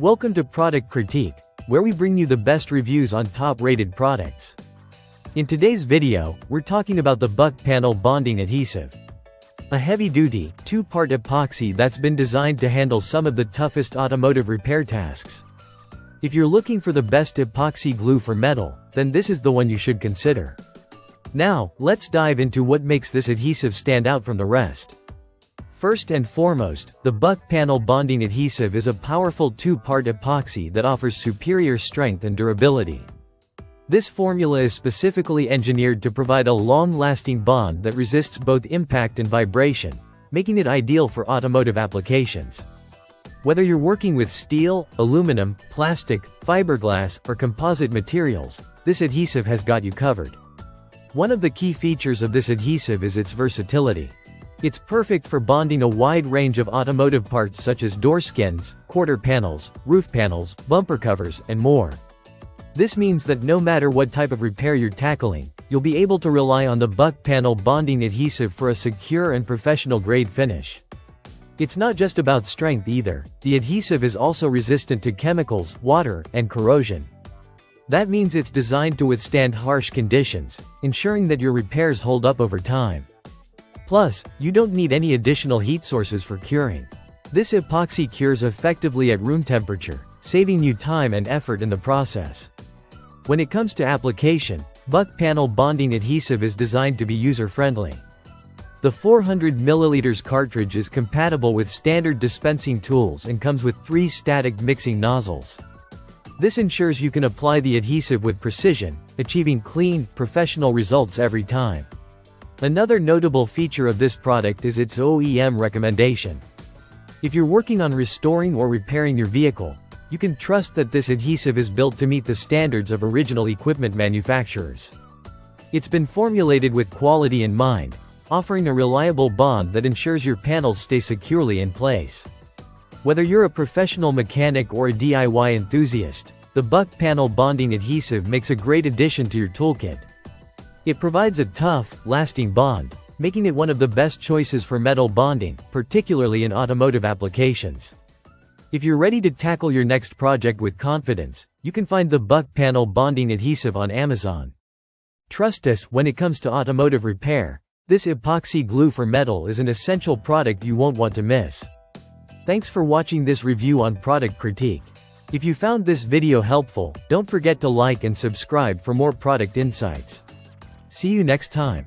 Welcome to Product Critique, where we bring you the best reviews on top-rated products. In today's video, we're talking about the buck panel bonding adhesive. A heavy-duty, two-part epoxy that's been designed to handle some of the toughest automotive repair tasks. If you're looking for the best epoxy glue for metal, then this is the one you should consider. Now, let's dive into what makes this adhesive stand out from the rest. First and foremost, the buck panel bonding adhesive is a powerful two-part epoxy that offers superior strength and durability. This formula is specifically engineered to provide a long-lasting bond that resists both impact and vibration, making it ideal for automotive applications. Whether you're working with steel, aluminum, plastic, fiberglass, or composite materials, this adhesive has got you covered. One of the key features of this adhesive is its versatility. It's perfect for bonding a wide range of automotive parts such as door skins, quarter panels, roof panels, bumper covers, and more. This means that no matter what type of repair you're tackling, you'll be able to rely on the buck panel bonding adhesive for a secure and professional-grade finish. It's not just about strength either, the adhesive is also resistant to chemicals, water, and corrosion. That means it's designed to withstand harsh conditions, ensuring that your repairs hold up over time. Plus, you don't need any additional heat sources for curing. This epoxy cures effectively at room temperature, saving you time and effort in the process. When it comes to application, buck panel bonding adhesive is designed to be user-friendly. The 400 ml cartridge is compatible with standard dispensing tools and comes with 3 static mixing nozzles. This ensures you can apply the adhesive with precision, achieving clean, professional results every time. Another notable feature of this product is its OEM recommendation. If you're working on restoring or repairing your vehicle, you can trust that this adhesive is built to meet the standards of original equipment manufacturers. It's been formulated with quality in mind, offering a reliable bond that ensures your panels stay securely in place. Whether you're a professional mechanic or a DIY enthusiast, the buck panel bonding adhesive makes a great addition to your toolkit. It provides a tough, lasting bond, making it one of the best choices for metal bonding, particularly in automotive applications. If you're ready to tackle your next project with confidence, you can find the buck panel bonding adhesive on Amazon. Trust us, when it comes to automotive repair, this epoxy glue for metal is an essential product you won't want to miss. Thanks for watching this review on Product Critique. If you found this video helpful, don't forget to like and subscribe for more product insights. See you next time.